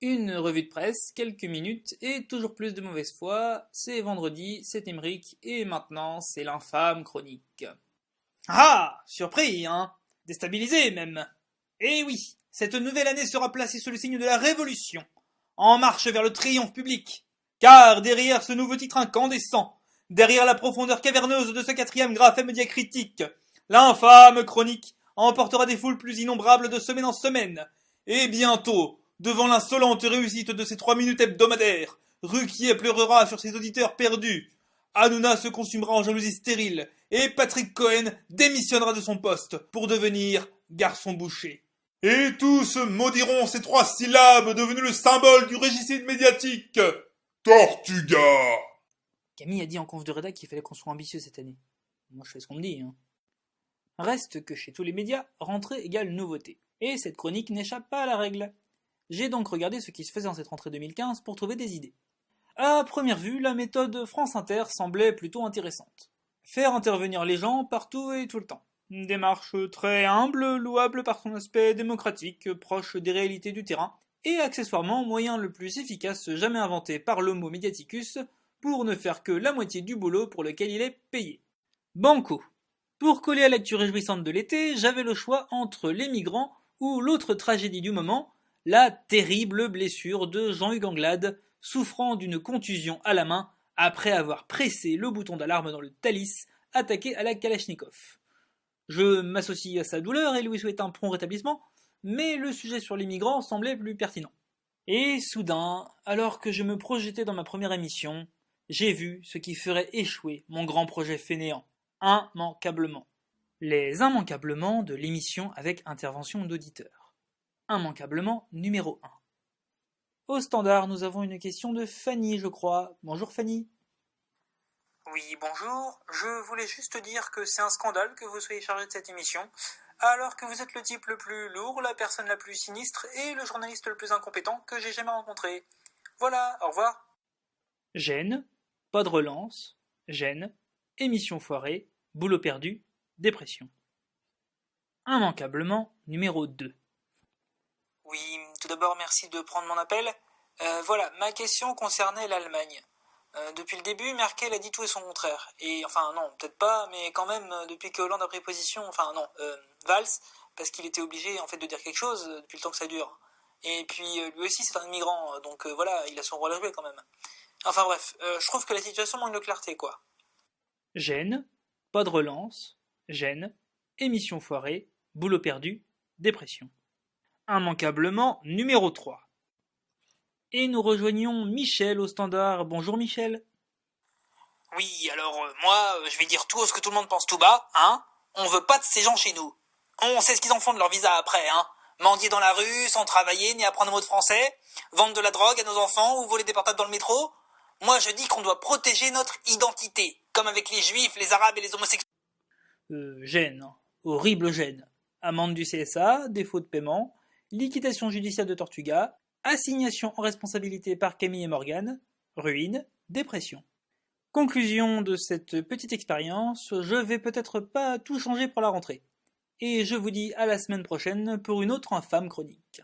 Une revue de presse, quelques minutes et toujours plus de mauvaise foi. C'est vendredi, c'est Émeric et maintenant c'est l'infâme chronique. Ah, surpris, hein? Déstabilisé même. Eh oui, cette nouvelle année sera placée sous le signe de la révolution, en marche vers le triomphe public. Car derrière ce nouveau titre incandescent, derrière la profondeur caverneuse de ce quatrième graphème diacritique, l'infâme chronique emportera des foules plus innombrables de semaine en semaine. Et bientôt, devant l'insolente réussite de ces 3 minutes hebdomadaires, Ruquier pleurera sur ses auditeurs perdus. Hanouna se consumera en jalousie stérile et Patrick Cohen démissionnera de son poste pour devenir garçon boucher. Et tous maudiront ces 3 syllabes devenues le symbole du régicide médiatique. Tortuga. Camille a dit en conf de rédac qu'il fallait qu'on soit ambitieux cette année. Moi je fais ce qu'on me dit. Reste que chez tous les médias, rentrée égale nouveauté. Et cette chronique n'échappe pas à la règle. J'ai donc regardé ce qui se faisait en cette rentrée 2015 pour trouver des idées. À première vue, la méthode France Inter semblait plutôt intéressante. Faire intervenir les gens partout et tout le temps. Une démarche très humble, louable par son aspect démocratique, proche des réalités du terrain, et accessoirement moyen le plus efficace jamais inventé par l'homo mediaticus pour ne faire que la moitié du boulot pour lequel il est payé. Banco. Pour coller à l'actu réjouissante de l'été, j'avais le choix entre les migrants ou l'autre tragédie du moment, la terrible blessure de Jean-Hugues Anglade, souffrant d'une contusion à la main après avoir pressé le bouton d'alarme dans le Thalys attaqué à la Kalachnikov. Je m'associe à sa douleur et lui souhaite un prompt rétablissement, mais le sujet sur les migrants semblait plus pertinent. Et soudain, alors que je me projetais dans ma première émission, j'ai vu ce qui ferait échouer mon grand projet fainéant, immanquablement. Les immanquablements de l'émission avec intervention d'auditeurs. Immanquablement numéro 1. Au standard, nous avons une question de Fanny, je crois. Bonjour Fanny. Oui, bonjour. Je voulais juste dire que c'est un scandale que vous soyez chargé de cette émission, alors que vous êtes le type le plus lourd, la personne la plus sinistre et le journaliste le plus incompétent que j'ai jamais rencontré. Voilà, au revoir. Gêne, pas de relance, gêne, émission foirée, boulot perdu, dépression. Immanquablement numéro 2. Oui, tout d'abord merci de prendre mon appel. Voilà, ma question concernait l'Allemagne. Depuis le début, Merkel a dit tout et son contraire. Et enfin non, peut-être pas, mais quand même, depuis que Hollande a pris position, Valls, parce qu'il était obligé en fait de dire quelque chose depuis le temps que ça dure. Et puis lui aussi c'est un immigrant, donc voilà, il a son rôle à jouer quand même. Enfin bref, je trouve que la situation manque de clarté, quoi. Gêne, pas de relance, gêne, émission foirée, boulot perdu, dépression. Immanquablement numéro 3. Et nous rejoignons Michel au standard. Bonjour Michel. Oui, alors moi, je vais dire tout ce que tout le monde pense tout bas, hein. On veut pas de ces gens chez nous. On sait ce qu'ils en font de leur visa après, hein. Mendier dans la rue, sans travailler, ni apprendre un mot de français, vendre de la drogue à nos enfants ou voler des portables dans le métro. Moi, je dis qu'on doit protéger notre identité, comme avec les juifs, les arabes et les homosexuels. Gêne. Horrible gêne. Amende du CSA, défaut de paiement, liquidation judiciaire de Tortuga, assignation en responsabilité par Camille et Morgane, ruine, dépression. Conclusion de cette petite expérience, je vais peut-être pas tout changer pour la rentrée. Et je vous dis à la semaine prochaine pour une autre infâme chronique.